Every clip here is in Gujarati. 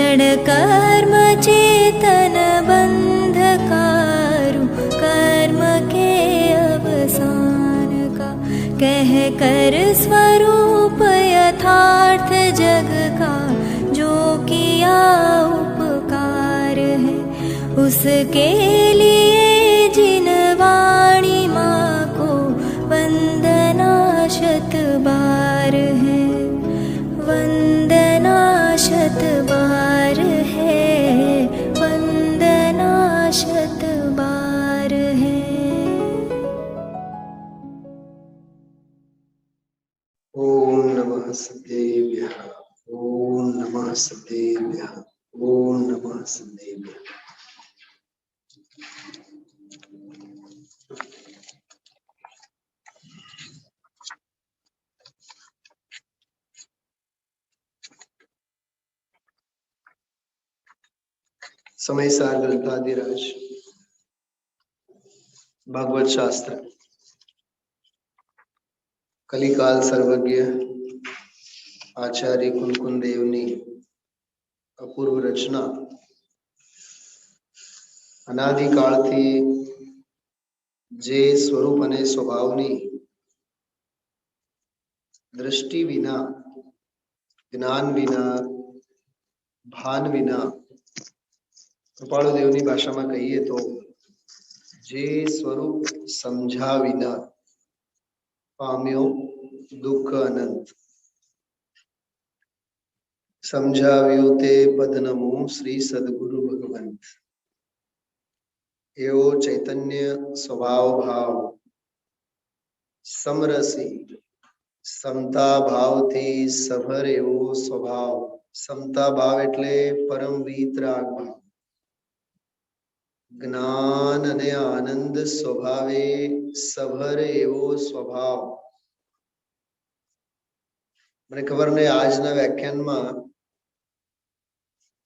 जड़ कर्म चेतन बंधकारु कर्म के अवसान का, कह कर स्वरूप यथार्थ जग का जो किया उपकार है, उसके लिए जिन वाणी माँ को वंदना शत बार है, वंदना शत बार है, वंदना शत बार है। ओम नमः सदेव्यः, ओम नमः सदेव्यः, ओम नमः सदेव्यः। समय सार ग्रंथाधिराज भागवत शास्त्र कलिकाल सर्वज्ञ आचार्य कुंकुन देवनी अपूर्व रचना अनादिकाळथी जे स्वरूप અને સ્વભાવની दृष्टि विना, ज्ञान विना, भान विना, कृपाळु देवनी भाषाમાં કહીએ તો જે સ્વરૂપ સમજા વિના પામ્યો દુઃખ અનંત, સમજાવ્યું તે પદનમો શ્રી સદગુરુ ભગવંત। એવો ચૈતન્ય સ્વભાવ ભાવ સમરસી સમતા ભાવથી સભર એવો સ્વભાવ। સમતા ભાવ એટલે પરમ વિતરાગ ભાવ, જ્ઞાન અને આનંદ સ્વભાવે સભર એવો સ્વભાવ। મને ખબર નહીં આજના વ્યાખ્યાનમાં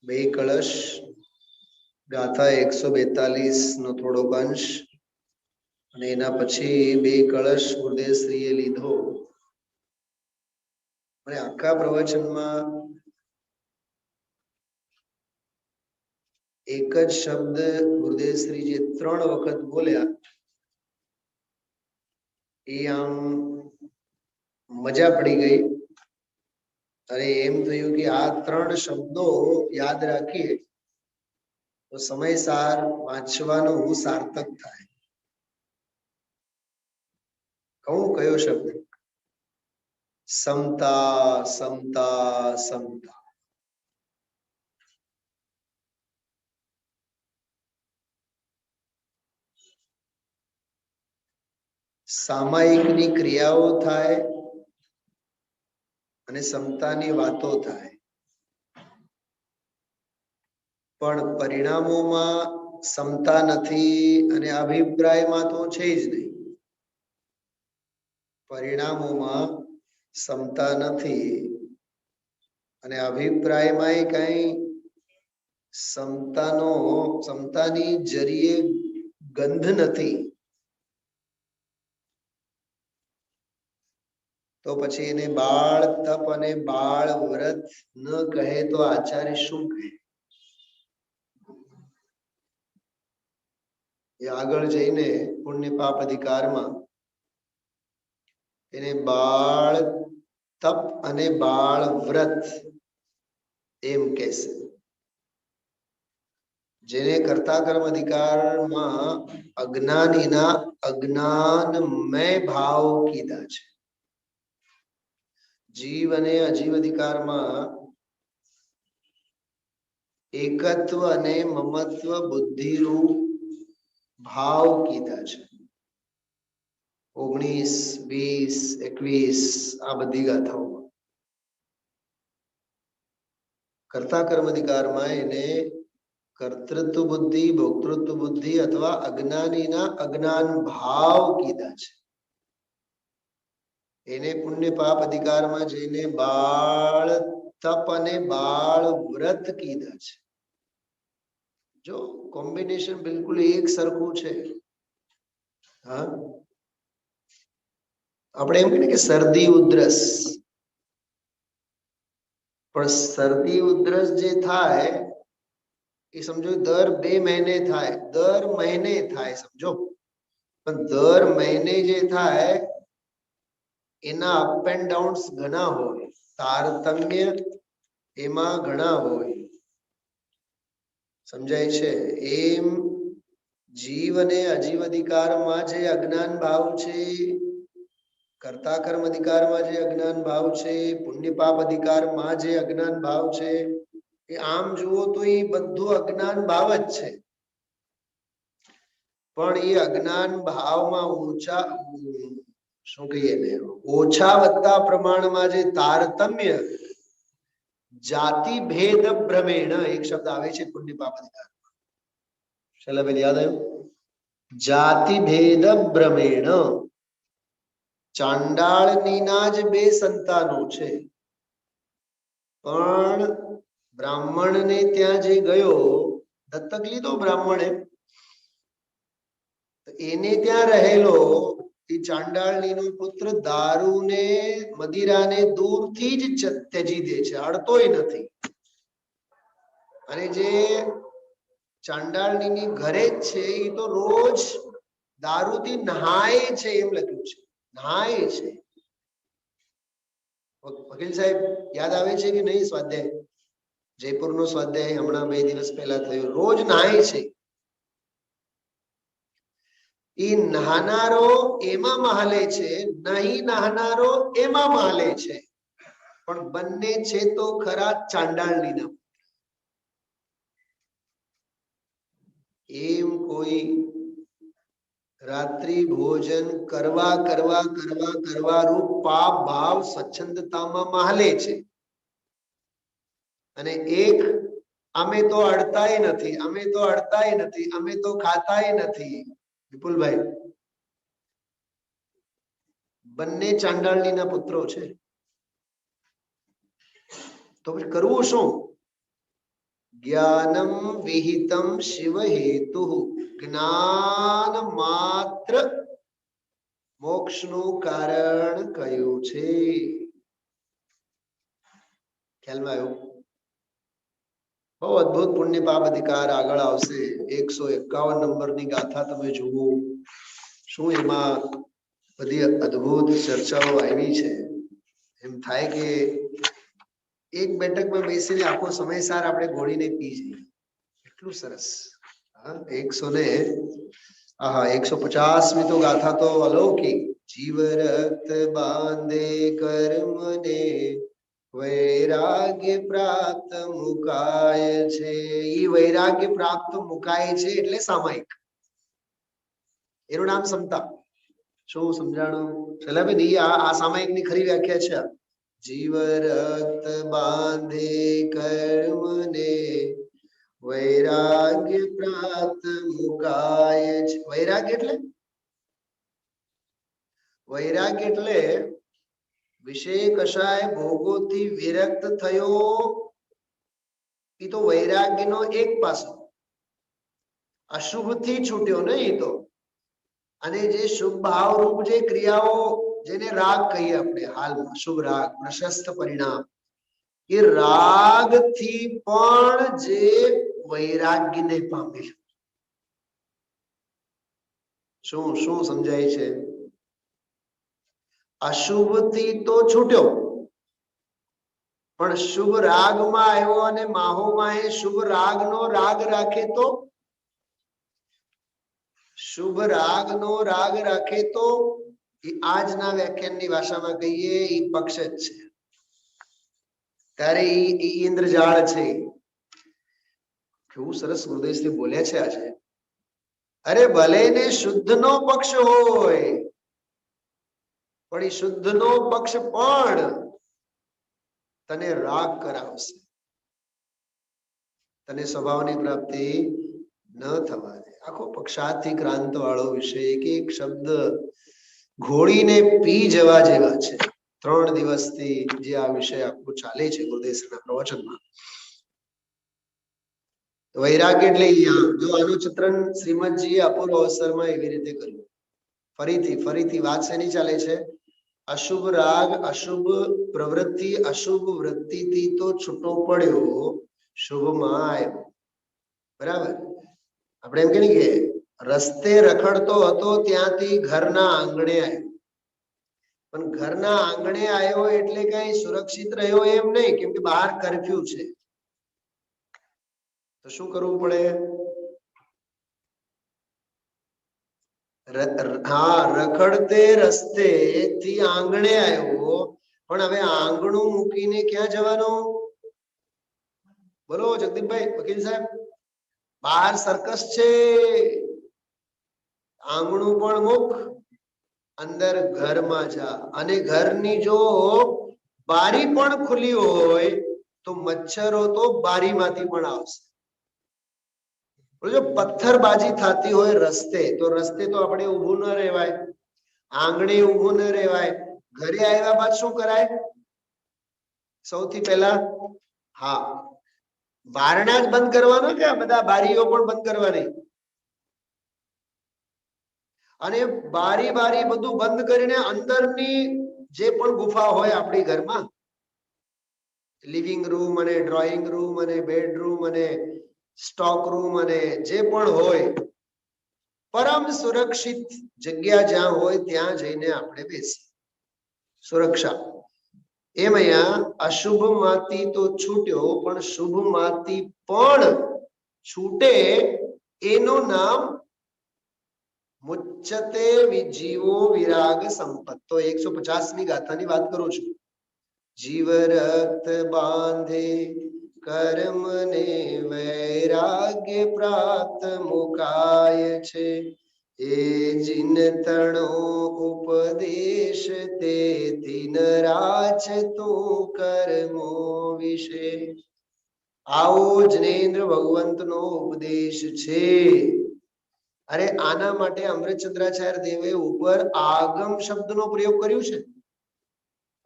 બે કળશ ગાથા 142 નો થોડોક અંશ અને એના પછી બે કળશ ગુરુદેવશ્રીએ લીધો। અને આખા પ્રવચનમાં એક જ શબ્દ ગુરુદેવશ્રી જે 3 વખત બોલ્યા એ આમ મજા પડી ગઈ। અરે એમ થયું કે આ 3 શબ્દો યાદ રાખીએ તો સમયસાર વાંચવાનું સાર્થક થાય। કહું કયો શબ્દ? સમતા, સમતા, સમતા। સામાયિકની ક્રિયાઓ થાય અને સમતાની વાતો થાય, પણ પરિણામોમાં સમતા નથી અને અભિપ્રાયમાં તો છે જ નહીં। પરિણામોમાં સમતા નથી અને અભિપ્રાયમાં કઈ સમતાની જરીએ ગંધ નથી, તો પછી એને બાળ તપ અને બાળ વ્રત ન કહે તો આચાર્ય શું કહે? એ આગળ જઈને પુણ્ય પાપ અધિકારમાં એને બાળ તપ અને બાળ વ્રત એમ કહેશે। જેને કર્તા કર્મ અધિકારમાં અજ્ઞાનીના અજ્ઞાનમય ભાવ કીધા છે। જીવ અને અજીવ અધિકારમાં એકત્વ અને મમત્વ બુદ્ધિરૂપ ભાવ કીધા છે। 19, 20, 21 આ બધી ગાથાઓમાં કર્તા કર્મ અધિકારમાં એને કર્તૃત્વ બુદ્ધિ, ભોક્તૃત્વ બુદ્ધિ અથવા અજ્ઞાનીના અજ્ઞાન ભાવ કીધા છે। એને પુણ્ય પાપ અધિકારમાં જઈને બાળ તપ અને બાળ વ્રત કીધા છે। જો કોમ્બિનેશન બિલકુલ એક સરખું છે। હા, આપણે એમ કહીએ કે શરદી ઉધરસ પણ શરદી ઉધરસ જે થાય એ સમજો દર 2 મહિને થાય, દર મહિને થાય સમજો, પણ દર મહિને જે થાય એના અપ એન્ડ ડાઉન્સ ઘણા હોય, તારતમ્ય એમાં ઘણા હોય, સમજાય છે? એમ જીવ અને અજીવ અધિકારમાં જે અજ્ઞાન ભાવ છે, કર્તા કર્મ અધિકારમાં જે અજ્ઞાન ભાવ છે, પુણ્ય પાપ અધિકારમાં જે અજ્ઞાન ભાવ છે, એ આમ જુઓ તો એ બધું અજ્ઞાન ભાવ જ છે. પણ એ અજ્ઞાન ભાવમાં ઊંચા શું કહીએ ને ઓછા વધતા પ્રમાણમાં જે તારતમ્ય જાતિ ભેદ ભ્રમેણ એક શબ્દ આવે છે પુણ્ય પાપ અધિકારમાં. શૈલાબેન યાદ આવ્યું? જાતિ ભેદ ભ્રમેણ. ચાંડાળનીના જ 2 સંતાનો છે, પણ બ્રાહ્મણને ત્યાં જે ગયો, દત્તક લીધો બ્રાહ્મણે, એને ત્યાં રહેલો એ ચાંડાળનીનો પુત્ર દારૂને મદિરાને દૂરથી જ ત્યજી દે છે, અડતોય નથી. અને જે ચાંડાળનીની ઘરે જ છે એ તો રોજ દારૂથી નહાય છે, એમ લખ્યું છે, નહાય છે. વકીલ સાહેબ યાદ આવે છે કે નહીં? સ્વાધ્યાય જયપુરનો સ્વાધ્યાય હમણાં 2 દિવસ પહેલા થયો. રોજ નહાય છે. એ નહાનારો એમાં મહાલે છે, નહીં નહાનારો એમાં મહાલે છે, પણ બંને છે તો ખરા ચાંડાળનીના. એમ કોઈ રાત્રિ ભોજન કરવા કરવા કરવા કરવા રૂપ પાપ ભાવ સ્વચ્છંદતામાં મહાલે છે, અને એક અમે તો અડતાય નથી, અમે તો અડતાય નથી, અમે તો ખાતાય નથી. વિપુલભાઈ, બંને ચાંડાળનીના પુત્રો છે. તો પછી કરવું શું? જ્ઞાનમ વિહિતમ શિવ હેતુ. જ્ઞાન માત્ર મોક્ષનું કારણ કયું છે? ખ્યાલમાં આવ્યું? બહુ અદભુત પુણ્ય પાપ અધિકાર આગળ આવશે. 151 નંબરની ગાથા તમે જુઓ, શું એમાં બધી અદભુત ચર્ચાઓ આવી છે. એમ થાય કે એક બેઠકમાં બેસીને આખો સમય સાર આપણે ગોળીને પી જઈએ, એટલું સરસ. 150મી તો ગાથા તો અલૌકિક. જીવરત બાંધે કર્મને વૈરાગ્ય પ્રાપ્ત મુકાય છે. ઈ વૈરાગ્ય પ્રાપ્ત મુકાય છે એટલે સામાયિક, એનું નામ સમતા. શું સમજાણું? શૈલાબેન, આ સામાયિક ની ખરી વ્યાખ્યા છે. જીવરત બાંધે કર્મને વૈરાગ્ય પ્રાપ્ત મુકાય છે. વૈરાગ્ય એટલે વિષય કશાય ભોગોથી વિરક્ત થયો, એ તો વૈરાગ્યનો એક પાસો. અશુભથી છૂટ્યો ને એ તો. અને જે શુભ ભાવ રૂપ જે ક્રિયાઓ, જેને રાગ કહીએ આપણે હાલમાં, શુભ રાગ, પ્રશસ્ત પરિણામ, એ રાગથી પણ જે વૈરાગ્યને પામે. શું શું સમજાય છે? અશુભથી તો છૂટ્યો, પણ શુભ રાગમાં આવ્યો અને માહોમાં એ શુભ રાગનો રાગ રાખે તો, શુભ રાગનો રાગ રાખે તો એ આજના વ્યાખ્યાનની ભાષામાં કહીએ એ પક્ષ જ છે. ત્યારે એ ઇન્દ્રજાળ છે. કેવું સરસ હૃદયથી બોલ્યા છે આજે. અરે ભલે ને શુદ્ધનો પક્ષ હોય, પણ એ શુદ્ધનો પક્ષ પણ તને રાગ કરાવશે, તને સ્વભાવની પ્રાપ્તિ ન થવા દે. આખો પક્ષાથી ક્રાંત વાળો વિષય, એક એક શબ્દ ઘોળીને પી જવા જેવા છે. 3 દિવસથી જે આ વિષય આખું ચાલે છે ગુરુદેવના પ્રવચનમાં. વૈરાગ્ય એટલે જો આનું ચિત્રણ શ્રીમદજીએ અપૂર્વ અવસરમાં એવી રીતે કર્યું. ફરીથી વાત શેની ચાલે છે? અશુભ રાગ, અશુભ પ્રવૃત્તિ, અશુભ વૃત્તિથી તો છૂટો પડ્યો, શુભમાં આવ્યો. બરાબર. આપણે એમ કહીએ કે રસ્તે રખડતો હતો ત્યાંથી ઘરના આંગણે આવ્યો. પણ ઘરના આંગણે આવ્યો એટલે કઈ સુરક્ષિત રહ્યો એમ નહીં, કેમ કે બહાર કર્ફ્યુ છે. તો શું કરવું પડે? હા, રખડતે રસ્તે થી આંગણે આવ્યો, પણ હવે આંગણું મૂકીને ક્યાં જવાનું? બોલો જગદીપભાઈ વકીલ સાહેબ. બહાર સર્કસ છે, આંગણું પણ મૂક, અંદર ઘરમાં જા. અને ઘરની જો બારી પણ ખુલ્લી હોય તો મચ્છરો તો બારીમાંથી પણ આવશે. જો પથ્થરબાજી થતી હોય રસ્તે, તો રસ્તે તો આપણે ઊભું ન રહેવાય, આંગણે ઊભું ન રહેવાય. ઘરે આવ્યા બાદ શું કરાય? સૌથી પહેલા હા, બારણા જ બંધ કરવાના કે બધા બારીઓ પણ બંધ કરવાની? અને બારી બારી બધું બંધ કરીને અંદરની જે પણ ગુફા હોય આપણી ઘરમાં, લિવિંગ રૂમ અને ડ્રોઈંગ રૂમ અને બેડરૂમ અને સ્ટોક રૂમ અને જે પણ હોય, પરમ સુરક્ષિત જગ્યા જ્યાં હોય ત્યાં જઈને આપણે બેસીએ. સુરક્ષા. એમ અહીંયા અશુભ માંથી તો છૂટ્યો, પણ શુભ માંથી પણ છૂટે એનું નામ મુચ્યતે જીવો વિરાગ સંપત. તો 150ની ગાથાની વાત કરું છું. જીવ રક્ત બાંધે કર્મ ને વૈરાગ્ય પ્રાપ્ત મુકાય છે, એ જીન તણો ઉપદેશ તે દિન રાચ તું કર્મો વિશે. આવો જનેન્દ્ર ભગવંતનો ઉપદેશ છે. અરે આના માટે અમૃતચંદ્રાચાર્ય દેવે ઉપર આગમ શબ્દનો પ્રયોગ કર્યું છે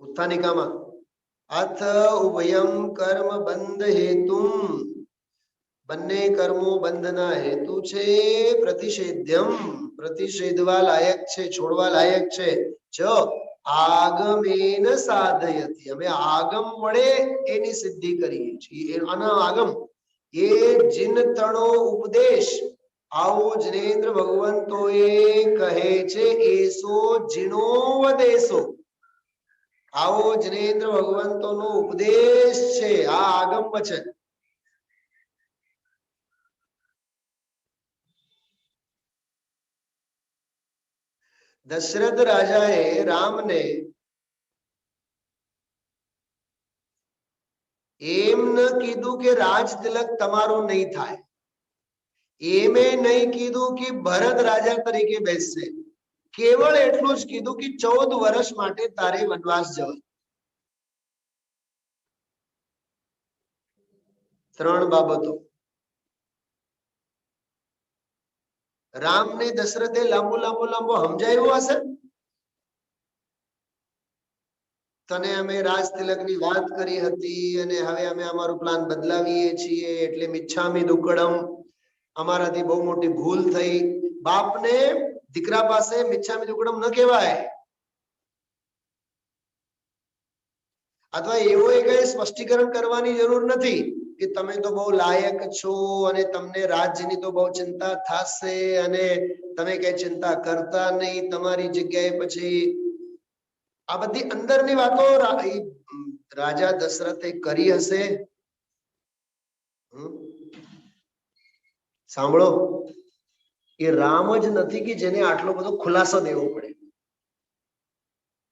ઉત્થાનિકામાં. અથ ઉભયમ કર્મ બંધ હેતુમ, બંને કર્મો બંધના હેતુ છે. પ્રતિષેધ્યમ, પ્રતિષેધવા લાયક છે, છોડવા લાયક છે. જો આગમેન સાધયતિ, અમે આગમ વડે એની સિદ્ધિ કરીએ છીએ. આના આગમ એ જીન તણો ઉપદેશ, આવો જનેન્દ્ર ભગવંતો એ કહે છે, એસો જીણોવદેશો. આવો જનેન્દ્ર ભગવંતો નો ઉપદેશ છે, આ આગમ વચન. દશરથ રાજાએ રામને એમ ન કીધું કે રાજ તિલક તમારો નહીં થાય, એમે નહીં કીધું કે ભરત રાજા તરીકે બેસશે. કેવળ એટલું જ કીધું કે 14 વર્ષ માટે તારે વનવાસ જવા. 3 બાબતો રામને દશરથે લાંબુ સમજાવ્યું હશે. તને અમે રાજ તિલકની વાત કરી હતી અને હવે અમે અમારું પ્લાન બદલાવીએ છીએ, એટલે મિચ્છામી દુક્કડમ, અમારાથી બહુ મોટી ભૂલ થઈ. બાપને દીકરા પાસે મિચ્છામી દુક્કડમ ન કહેવાય. અથવા એવો કઈ સ્પષ્ટીકરણ કરવાની જરૂર નથી કે તમે તો બહુ લાયક છો અને તમને રાજ્યની તો બહુ ચિંતા થશે અને તમે કઈ ચિંતા કરતા નહીં, તમારી જગ્યાએ પછી આ બધી અંદરની વાતો રાજા દશરથે કરી હશે. સાંભળો, એ રામ જ નથી કે જેને આટલો બધો ખુલાસો દેવો પડે.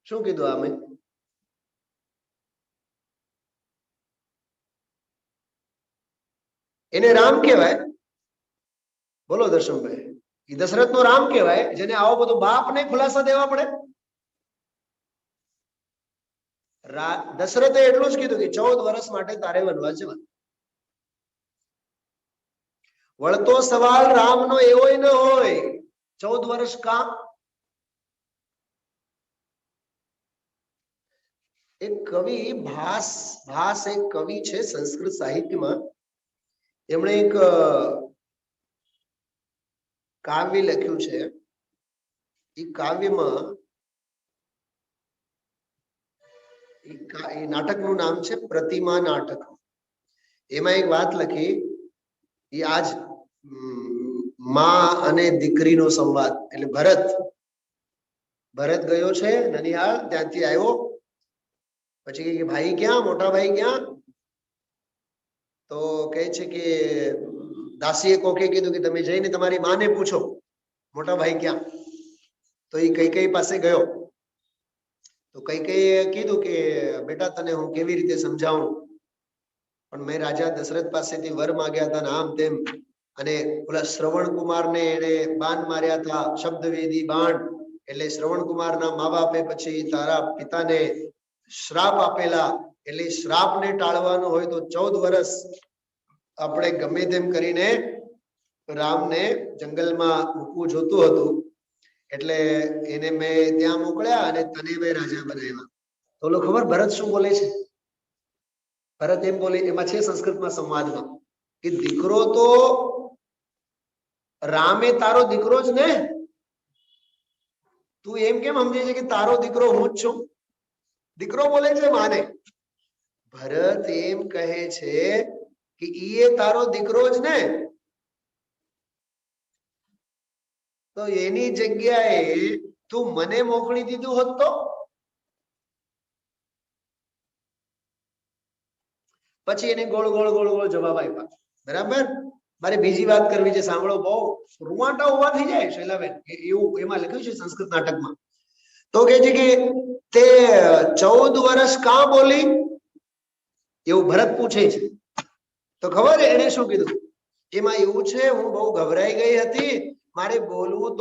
શું કીધું આમે? એને રામ કહેવાય? બોલો દર્શનભાઈ, એ દશરથ નો રામ કહેવાય જેને આવો બધો બાપને ખુલાસા દેવા પડે? દશરથે એટલું જ કીધું કે 14 વર્ષ માટે તારે વનવાસ જવા. વળતો સવાલ રામનો એવો ન હોય 14 વર્ષ કામ. એક કવિ ભાસ એક કવિ છે સંસ્કૃત સાહિત્યમાં, એમણે એક કાવ્ય લખ્યું છે. એ કાવ્યમાં એ નાટકનું નામ છે પ્રતિમા નાટક. એમાં એક વાત લખી, એ આજ માં અને દીકરીનો સંવાદ. એટલે ભરત ગયો છે નનિહાળ, ત્યાંથી આવ્યો, પછી કે ભાઈ ક્યાં, મોટા ભાઈ ક્યાં? તો કહે છે કે દાસીએ કોકે કીધું કે તમે જઈને તમારી માને પૂછો મોટા ભાઈ ક્યાં. તો એ કૈકેયી પાસે ગયો. તો કૈકેયીએ કીધું કે બેટા તને હું કેવી રીતે સમજાવું, પણ મેં રાજા દશરથ પાસેથી વર માંગ્યા હતા ને આમ તેમ, અને ઓલા શ્રવણ કુમારને એને બાણ માર્યા હતા, શબ્દવેદી બાણ. એટલે શ્રવણ કુમારના મા બાપે પછી તારા પિતાને શ્રાપ આપેલા, એટલે શ્રાપને ટાળવાનો હોય તો 14 વર્ષ આપણે ગમે તેમ કરીને રામને જંગલમાં મૂકવું જોતું હતું. એટલે એને મેં ત્યાં મોકલ્યા અને તને મેં રાજા બનાવ્યા. તો ઓલો ખબર ભરત શું બોલે છે? ભરત એમ બોલે, એમાં છે સંસ્કૃતમાં સંવાદમાં, કે દીકરો તો રામે તારો દીકરો જ ને, તું એમ કેમ સમજે છે કે તારો દીકરો હું જ છું? દીકરો બોલે છે માને. ભરત એમ કહે છે કે ઈ તારો દીકરો જ ને, તો એની જગ્યાએ તું મને મોકલી દીધું હોત તો? પછી એને ગોળ ગોળ ગોળ ગોળ જવાબ આપ્યા. બરાબર. મારે બીજી વાત કરવી છે, સાંભળો, બહુ રૂવાટા ઉભા થઈ જાય શૈલાબેન, એવું એમાં લખ્યું છે સંસ્કૃત નાટકમાં. તો કે છે કે તે 14 વર્ષ કાં બોલી, એવું ભરત પૂછે છે. તો ખબર એને શું કીધું? એમાં એવું છે, હું બહુ ગભરાઈ ગઈ હતી, મારે બોલવું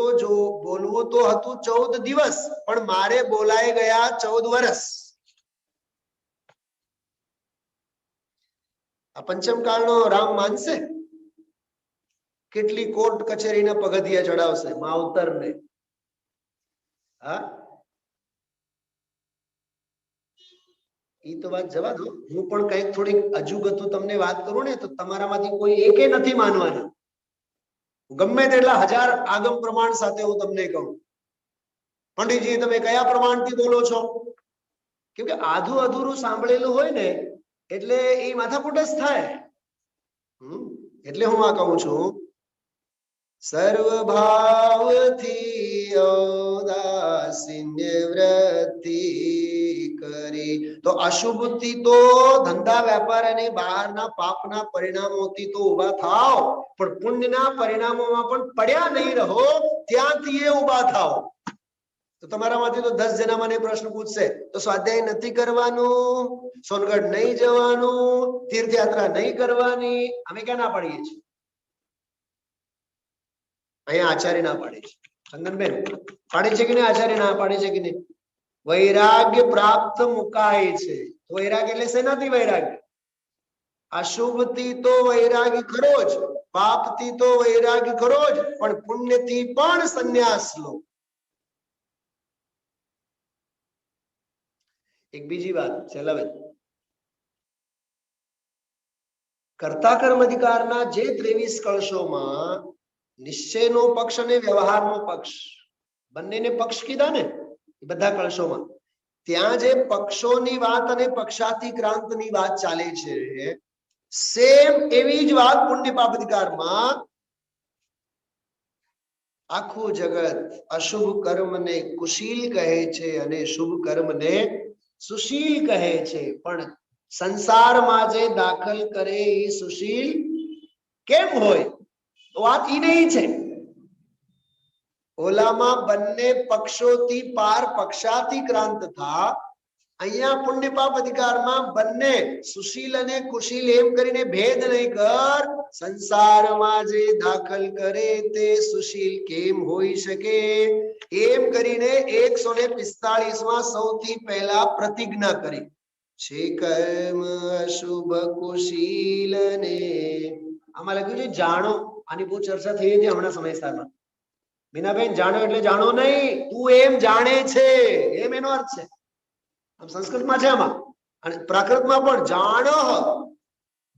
તો હતું 14 દિવસ, પણ મારે બોલાઈ ગયા 14 વર્ષ. આ પંચમ કાળનો રામ માનશે? કેટલી કોર્ટ કચેરીના પગથિયા ચડાવશે માવતરને. હા, ઈ તો વાત જવા દો. હું પણ કઈક થોડીક અજુગતું તમને વાત કરું ને, તો તમારામાંથી કોઈ એકે નથી માનવાના. ગમે તેટલા 1000 આગમ પ્રમાણ સાથે હું તમને કહું, પંડિતજી તમે કયા પ્રમાણથી બોલો છો? કેમ કે આધું અધૂરું સાંભળેલું હોય ને, એટલે એ માથાકૂટ જ થાય. એટલે હું આ કહું છું, સર્વ ભાવથી ઔદાસીન્ય વૃત્તિ કરી. તો અશુભથી તો ધંધા વેપાર અને બહારના પાપના પરિણામોથી તો ઉભા થાવ, પણ પુણ્યના પરિણામોમાં પણ પડ્યા નહીં રહો, ત્યાંથી એ ઉભા થાવ. તો તમારામાંથી તો 10 જણા મને પ્રશ્ન પૂછશે, તો સ્વાધ્યાય નથી કરવાનું, સોનગઢ નહીં જવાનું, તીર્થયાત્રા નહીં કરવાની, અમે ક્યાં ના પાડીએ છીએ? અહીંયા આચાર્ય ના પાડે છે. ચંદનબેન પાડે છે કે નહીં? આચાર્ય ના પાડે છે કે નહીં? વૈરાગ્ય પ્રાપ્ત મુકાય છે. વૈરાગ્ય એટલે શેનાથી વૈરાગ્ય? અશુભથી તો વૈરાગ્ય ખરો જ, પાપથી તો વૈરાગ્ય ખરો જ, પણ પુણ્યથી પણ સંન્યાસ લો. એક બીજી વાત ચલાવે, કર્તા કર્મ અધિકારના જે 23 કળશોમાં નિશ્ચયનો પક્ષ અને વ્યવહારનો પક્ષ, બંનેને પક્ષ કીધા ને એ બધા કળશોમાં, ત્યાં જે પક્ષોની વાત અને પક્ષાતિક્રાંતની વાત ચાલે છે, સેમ એવી જ વાત પુણ્ય પાપ અધિકારમાં આખું જગત અશુભ કર્મને કુશીલ કહે છે અને શુભ કર્મને સુશીલ કહે છે. પણ સંસારમાં જે દાખલ કરે એ સુશીલ કેમ હોય? તો વાત ઈ નહીં છે. ઓલામાં બંને પક્ષોથી પાર પક્ષાતિક્રાંત થા, અહીંયા પુણ્ય પાપ અધિકારમાં બંને સુશીલ અને કુશીલ એમ કરીને ભેદ નહીં કર. સંસારમાં જે દાખલ કરે તે સુશીલ કેમ હોઈ શકે? એમ કરીને 145માં સૌથી પહેલા પ્રતિજ્ઞા કરી છે, કર્મ અશુભ કુશીલ ને. આમાં લખ્યું છે જાણો. આની બહુ ચર્ચા થઈ હતી હમણાં સમયસારમાં. મીનાબેન, જાણો એટલે જાણો નહીં, તું એમ જાણે છે એમ એનો અર્થ છે. આમ સંસ્કૃતમાં છે, આમાં અને પ્રાકૃતમાં પણ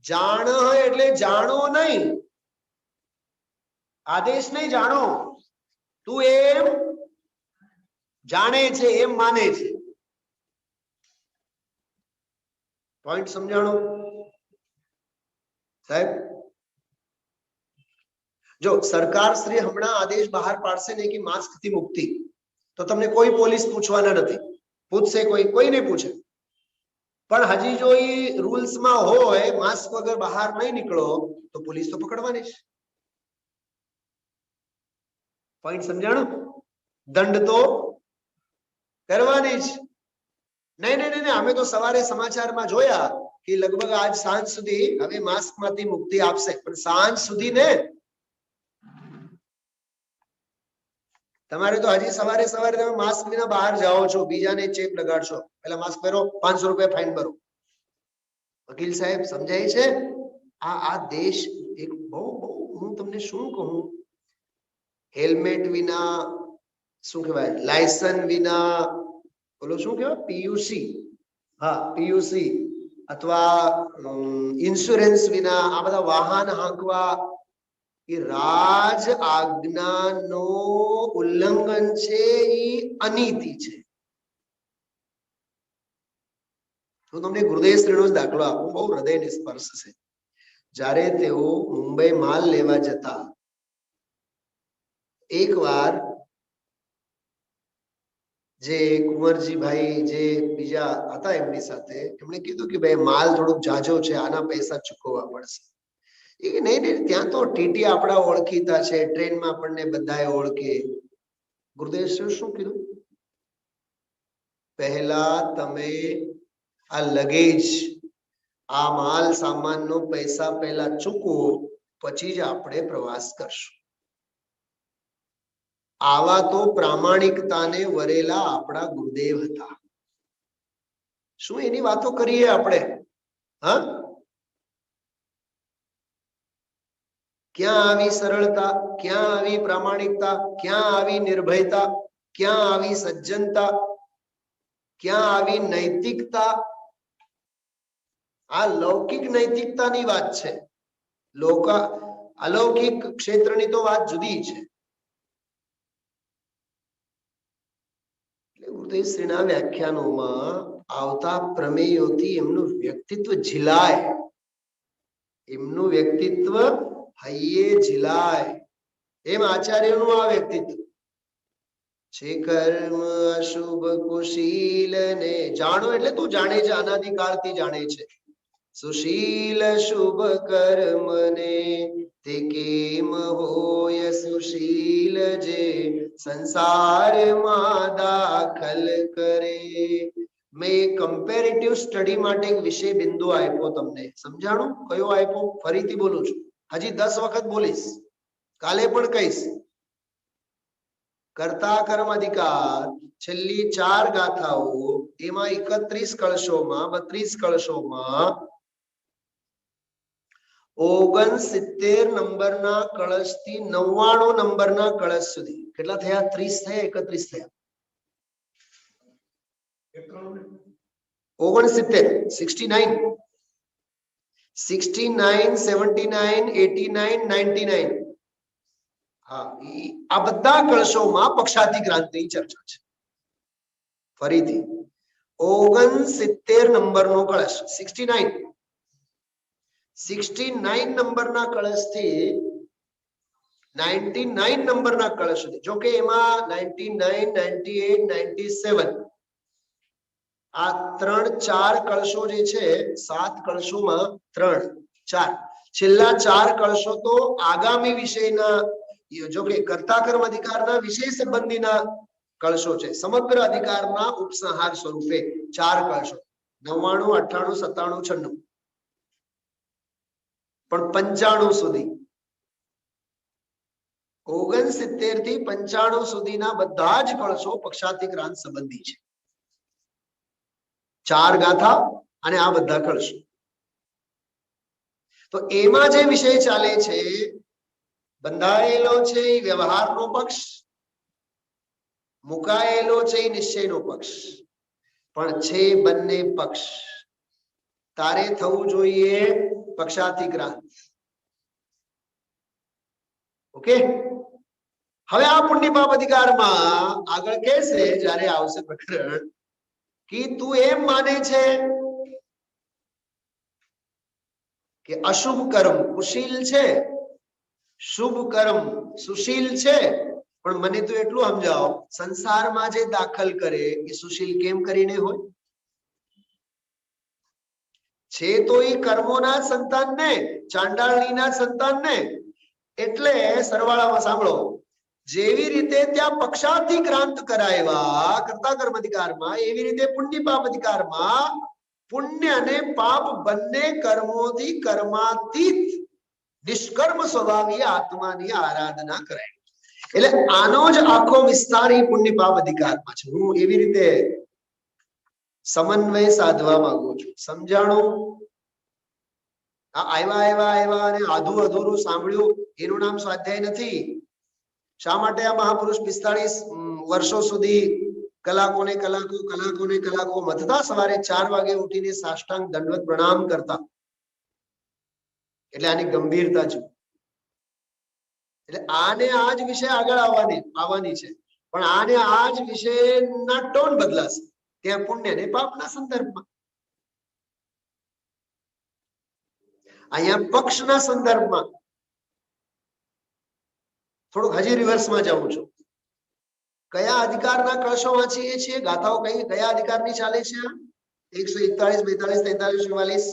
જાણ એટલે જાણો નહીં, આદેશ નહીં, જાણો. તું એમ જાણે છે, એમ માને છે. પોઈન્ટ સમજાણો સાહેબ? જો સરકાર શ્રી હમણાં આદેશ બહાર પાડશે ને કે માસ્ક થી મુક્તિ, તો તમને કોઈ પોલીસ પૂછવાના નથી. પૂછશે કોઈ નહીં પૂછે. પણ હજી જો એ રૂલ્સ માં હોય માસ્ક વગર બહાર નહીં નીકળો તો પોલીસ તો પકડવાની જ. પોઈન્ટ સમજાણો? દંડ તો કરવાની જ. નહીં નહીં નહીં, અમે તો સવારે સમાચારમાં જોયા કે લગભગ આજ સાંજ સુધી હવે માસ્ક માંથી મુક્તિ આપશે, પણ સાંજ સુધી ને. તમારે તો હજી સવારે સવારે તમે માસ્ક વિના બહાર જાઓ છો, બીજાને ચેપ લગાડશો, પેલા માસ્ક પહેરો, 500 રૂપિયા ફાઇન ભરો. વકીલ સાહેબ સમજાય છે? આ દેશ એક બહુ હું તમને શું કહું, હેલ્મેટ વિના, શું કહેવાય, લાયસન્સ વિના, બોલો શું કહેવાય, પીયુસી, હા પીયુસી અથવા ઇન્સ્યોરન્સ વિના આ બધા વાહન હાંકવા એ રાજ આજ્ઞાનો ઉલ્લંઘન છે, એ અનીતિ છે. હું તમને ગુરુદેવ શ્રીનો દાખલો આપું, બહુ હૃદયને સ્પર્શ છે. જ્યારે તેઓ મુંબઈ માલ લેવા જતા, એક વાર જે કુંવરજીભાઈ જે બીજા હતા એમની સાથે, એમણે કીધું કે ભાઈ માલ થોડુંક જાજો છે, આના પૈસા ચૂકવવા પડશે. એ નહીં નહીં, ત્યાં તો ટીટી આપણા ઓળખીતા છે, ટ્રેનમાં આપણને બધાએ ઓળખે. ગુરુદેવ શું કીધું? પહેલા તમે આ લગેજ, આ માલ સામાનનો પૈસા પહેલા ચૂકવો, પછી જ આપણે પ્રવાસ કરશું. આવા તો પ્રામાણિકતાને વરેલા આપણા ગુરુદેવ હતા. શું એની વાતો કરીએ આપણે? હા, ક્યાં આવી સરળતા, ક્યાં આવી પ્રામાણિકતા, ક્યાં આવી નિર્ભયતા, ક્યાં આવી સજ્જનતા, ક્યાં આવી નૈતિકતા? આ લૌકિક નૈતિકતાની વાત છે, અલૌકિક ક્ષેત્રની તો વાત જુદી છે. ગુરુદેવશ્રીના વ્યાખ્યાનોમાં આવતા પ્રમેયોથી એમનું વ્યક્તિત્વ ઝીલાય, એમનું વ્યક્તિત્વ હૈયે ઝીલાય. એમ આચાર્યનું આ વ્યક્તિત્વ છે. કર્મ અશુભ કુશીલ ને જાણો એટલે તું જાણે છે, અનાદિકાળથી જાણે છે. સુશીલ શુભ કર્મ ને તે કેમ હોય સુશીલ જે સંસારમાં દાખલ કરે. મેં કમ્પેરેટિવ સ્ટડી માટે એક વિષય બિંદુ આપ્યો તમને, સમજાણું? કયો આપ્યો? ફરીથી બોલું છું, હજી 10 વખત બોલીશ, કાલે પણ કહીશ. કર્તા કર્મ અધિકાર, છેલ્લી 4 ગાથાઓ, એમાં 31 કળશોમાં, 32 કળશોમાં 69 નંબરના કળશ થી 99 નંબરના કળશ સુધી કેટલા થયા? 30 થયા, 31 થયા, 69, 69, 79, 89, 99. હા, આ બધા કળશોમાં પક્ષાધિક્રાંતિની ચર્ચા છે. ફરીથી 69 નંબરનો કળશ, 69 નંબરના કળશથી 99 નંબરના કળશ સુધી. જો કે એમાં 99, 98, 97 આ 3-4 કળશો જે છે, 7 કળશોમાં 3-4 છેલ્લા 4 કળશો તો આગામી વિષયના, જો કે કર્તા કર્મ અધિકારના વિષય સંબંધીના કળશો છે. સમગ્ર અધિકારના ઉપસંહાર સ્વરૂપે 4 કળશો, 99, 98, 97, 96, પણ 95 સુધી, 69 થી 95 સુધીના બધા જ કળશો પક્ષાધિક્રાંત સંબંધી છે. 4 ગાથા અને આ બધા કળશો. તો એમાં જે વિષય ચાલે છે, બંધાયેલો છે એ વ્યવહારનો પક્ષ, મુકાયેલો છે એ નિશ્ચયનો પક્ષ, પણ છે બંને પક્ષ. તારે થવું જોઈએ પક્ષાધિક્રાંત. ઓકે, હવે આ પુણ્ય પાપ અધિકારમાં આગળ કહેશે, જ્યારે આવશે પ્રકરણ, કે તું એમ માને છે કે અશુભ કર્મ કુશીલ છે, શુભ કર્મ સુશીલ છે, પણ મને તો એટલું સમજાવો, સંસારમાં જે દાખલ કરે એ સુશીલ કેમ કરીને હોય? છે તો એ કર્મોના સંતાન ને, ચાંડાળણીના સંતાન ને. એટલે સરવાળામાં સાંભળો, જેવી રીતે ત્યાં પક્ષાધિક્રાંત કરાવ્યા કર્તા કર્મ અધિકારમાં, એવી રીતે પુણ્ય પાપ અધિકારમાં પુણ્ય અને પાપ બંને કર્મોથી કર્માતીત નિષ્કર્મ સ્વભાવી આત્માની આરાધના કરાય. એટલે આનો જ આખો વિસ્તાર એ પુણ્ય પાપ અધિકારમાં છે. હું એવી રીતે સમન્વય સાધવા માંગુ છું. સમજાણું? આવ્યા અને અધૂરું સાંભળ્યું એનું નામ સ્વાધ્યાય નથી. શા માટે આ મહાપુરુષ 45 વર્ષો સુધી કલાકોને કલાકો મથતા, સવારે 4 વાગે ઉઠીને સાષ્ટાંગ દંડવત પ્રણામ કરતા? એટલે આની ગંભીરતા છે. એટલે આને આ જ વિષય આગળ આવવાની છે, પણ આને આ જ વિષયના ટોન બદલાશે ત્યાં પુણ્ય અને પાપના સંદર્ભમાં. અહીંયા પક્ષના સંદર્ભમાં થોડુંક હજી રિવર્સમાં જાઉં છું. કયા અધિકારના કળશો વાંચીએ છીએ? ગાથાઓ કયા અધિકારની ચાલે છે? 141, 42, 43, 44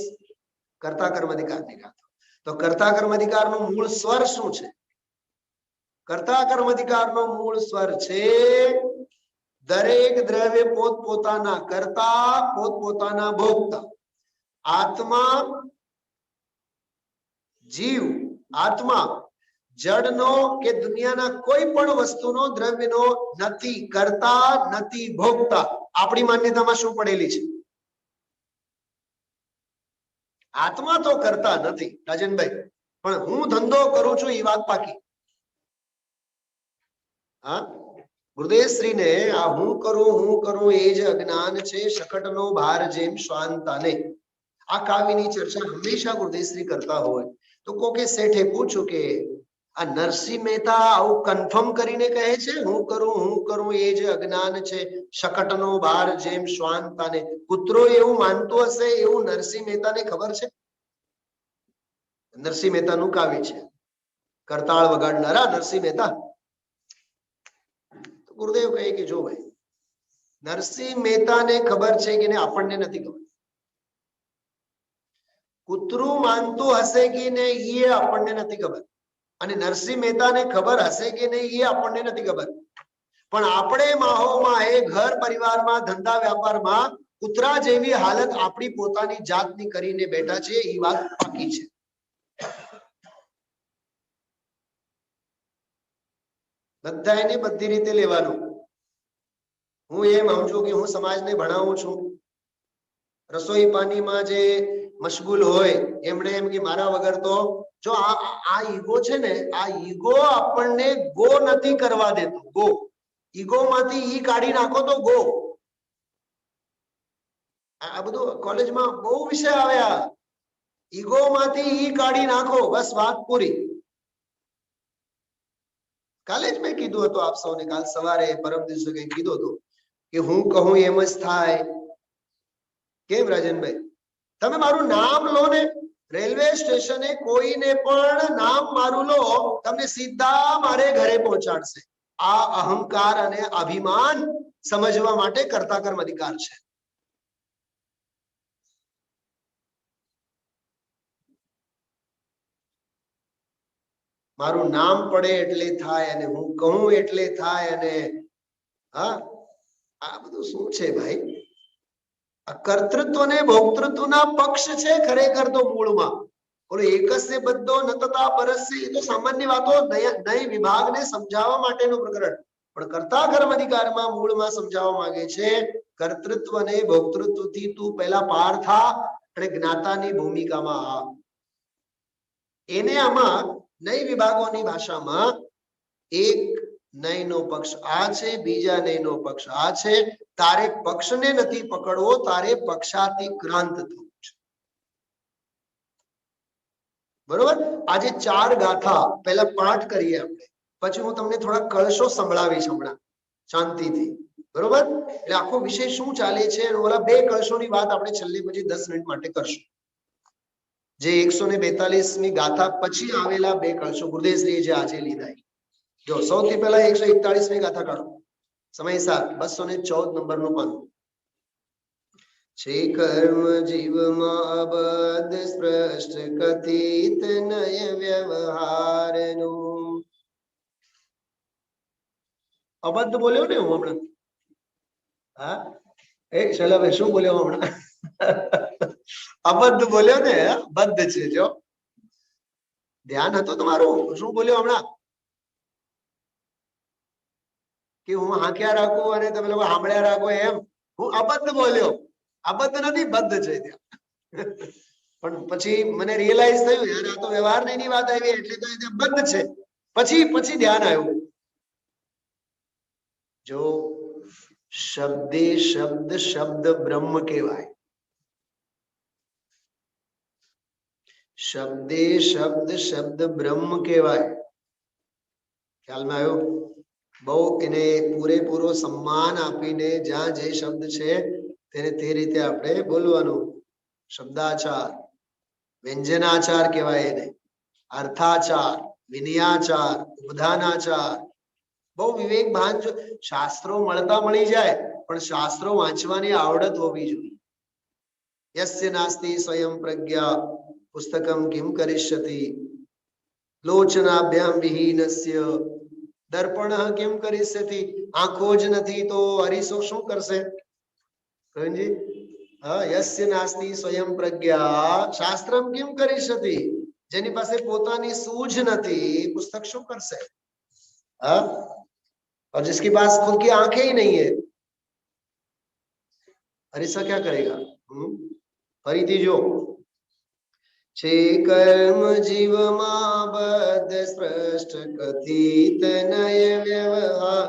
કર્તા કર્મ અધિકારની ગાથા. તો કર્તા કર્મ અધિકારનું મૂળ સ્વર શું છે? કર્તા કર્મ અધિકારનો મૂળ સ્વર છે દરેક દ્રવ્ય પોતપોતાના કર્તા, પોતપોતાના ભોગતા. આત્મા, જીવ, આત્મા જડનો કે દુનિયાના કોઈ પણ વસ્તુનો, દ્રવ્યનો નથી કરતા, નથી ભોગતા. આપણી માન્યતામાં શું પડેલી છે? આત્મા તો કરતા નથી રાજનભાઈ, પણ હું ધંધો કરું છું એ વાત પાકી. હા, ગુરુદેવશ્રીને આ હું કરું એ જ અજ્ઞાન છે, શકટનો ભાર જેમ શ્વાંતાને. આ કાવ્યની ચર્ચા હંમેશા ગુરુદેવશ્રી કરતા હોય તો કોકે શેઠે પૂછ્યું કે આ નરસિંહ મહેતા આવું કન્ફર્મ કરીને કહે છે હું કરું એ જ અજ્ઞાન છે, શકટનો ભાર જેમ શ્વાંતાને. પુત્રો એવું માનતો હશે એવું નરસિંહ મહેતાને ખબર છે? નરસિંહ મહેતાનું કાવ્ય છે કરતાળ વગાડનારા નરસિંહ મહેતા. ગુરુદેવ કહે કે જો ભાઈ, નરસિંહ મહેતાને ખબર છે કે આપણને નથી ખબર. કૂતરું માનતું હશે કે નહીં એ આપણને નથી ખબર, અને નરસિંહ મહેતાને ખબર હશે કે નહીં એ આપણને નથી ખબર. પણ આપણે માહોમાં એ ઘર પરિવારમાં, ધંધા વ્યાપારમાં કૂતરા જેવી હાલત આપણી પોતાની જાતની કરીને બેઠા છે એ વાત પાકી છે. બધાને બધી રીતે લેવાનું. હું એમ સમજુ કે હું સમાજને ભણાવું છું, રસોઈ પાણીમાં જે મશગુલ હોય એમણે એમ કે મારા વગર તો જો આ ઈગો છે ને, આ ઈગો આપણને ગો નથી કરવા દેતો. ગો ઈગો માંથી ઈ કાઢી નાખો તો ગો. આ બધું કોલેજમાં બહુ વિષય આવ્યા. ઈગો માંથી ઈ કાઢી નાખો, બસ વાત પૂરી. કાલે જ મેં કીધું હતું આપ સૌને, કાલ સવારે પરમ દિવસે કઈ કીધું હતું કે હું કહું એમ જ થાય. કેમ રાજનભાઈ? તમે મારું નામ લો ને, રેલવે સ્ટેશને કોઈને પણ નામ મારું લો, તમને સીધા મારે ઘરે પહોંચાડશે. આ અહંકાર અને અભિમાન સમજવા માટે કર્તા કર્મ અધિકાર છે. મારું નામ પડે એટલે થાય, અને હું કહું એટલે થાય, અને હા આ બધું શું છે ભાઈ? આ કર્તૃત્વ ને ભોક્તૃત્વના પક્ષ છે ખરેખર તો મૂળમાં. ઓલો એકસ્ય બધો નતતા પરસ્ય એ તો સામાન્ય વાતો નય વિભાગને સમજાવવા માટેનું પ્રકરણ. પણ કર્તા કર્મ અધિકારમાં મૂળમાં સમજાવવા માંગે છે કર્તૃત્વ ને ભોક્તૃત્વથી તું પહેલા પાર થા અને જ્ઞાતાની ભૂમિકામાં આ. એને આમાં નય વિભાગોની ભાષામાં એક નયનો પક્ષ આ છે, બીજા નયનો પક્ષ આ છે. તારે પક્ષને નથી પકડવો, તારે પક્ષાતિક્રાંત થવું છે. બરોબર? આજે 4 ગાથા પહેલા પાઠ કરીએ આપણે, પછી હું તમને થોડા કળશો સંભળાવીશ હમણાં શાંતિથી. બરોબર? એટલે આખો વિષય શું ચાલે છે, ઓલા 2 કળશોની વાત આપણે છેલ્લે પછી 10 મિનિટ માટે કરશું. જે 142મી ગાથા પછી આવેલા બે કળશો ગુરુદેવશ્રીએ જે આજે લીધા. જો સૌથી પહેલા 141મી ગાથા કાઢો સમય સાથ 214 નંબરનું પાન. છે કર્મ જીવમાં અબદ્ધ સ્પષ્ટ કથિત નય વ્યવહારનું. અબદ્ધ બોલ્યો ને હું હમણાં? હા શૈલાભાઈ શું બોલ્યો હમણાં? અબદ્ધ બોલ્યો ને? બદ્ધ છે. જો ધ્યાન હતું તમારું. શું બોલ્યો હમણાં? કે હું હાંક્યા રાખું અને તમે લોકો સાંભળ્યા રાખો એમ. હું અબદ્ધ બોલ્યો. અબદ્ધ નથી, બદ્ધ છે ત્યાં. પણ પછી મને રિયલાઇઝ થયું યાર આ તો વ્યવહારની વાત આવી એટલે તો ત્યાં બદ્ધ છે. પછી ધ્યાન આવ્યું. જો શબ્દે શબ્દ બ્રહ્મ કહેવાય. શબ્દે શબ્દ બ્રહ્મ કહેવાય. ખ્યાલમાં આવ્યો? બહુ એને પૂરેપૂરો સન્માન આપીને જ્યાં જે શબ્દ છે તેને તે રીતે આપણે બોલવાનું. શબ્દાચાર, વ્યંજનાચાર કહેવાય એને, અર્થાચાર, વિનયાચાર, ઉપધાનાચાર. બહુ વિવેક ભાન. શાસ્ત્રો મળતા મળી જાય પણ શાસ્ત્રો વાંચવાની આવડત હોવી જોઈએ. યસ્ય નાસ્તિ સ્વયં પ્રજ્ઞા પુસ્તકમ કિમ કરિષ્યતિ લોચનાભ્યામ વિહીનસ્ય દર્પણ કેમ કરિષ્યતિ. આંખો જ નથી તો અરીસો શું કરશે? પ્રવીણજી, યસ્ય નાસ્તિ સ્વયં પ્રજ્ઞા શાસ્ત્રમ કિમ કરિષ્યતિ. જેની પાસે પોતાની સૂઝ નથી પુસ્તક શું કરશે? हाँ, और जिसके पास खुद की आंखें ही नहीं है अरीसा क्या करेगा? फरीथी जो छे कर्म जीवમાં બદ્ધ સ્પષ્ટ કથિત નય વ્યવહાર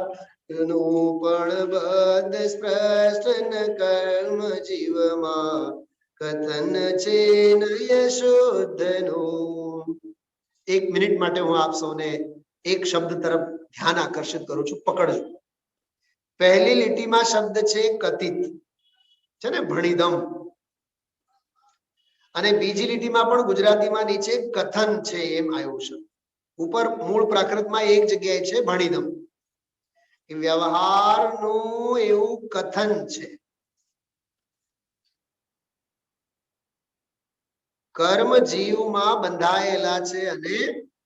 નું પણ બદ્ધ સ્પષ્ટ ન કર્મ જીવમાં કથન છે નય શુદ્ધનું. 1 મિનિટ માટે હું આપ સૌને એક શબ્દ તરફ ધ્યાન આકર્ષિત કરું છું. પકડજો. પહેલી લીટીમાં શબ્દ છે કથિત છે ને, ભણીદમ. અને બીજી લીટીમાં પણ ગુજરાતીમાં નીચે કથન છે એમ આવ્યું છે. ઉપર મૂળ પ્રાકૃતમાં એક જગ્યાએ છે ભણીદમ. વ્યવહારનું એવું કથન છે. કર્મ જીવમાં બંધાયેલા છે અને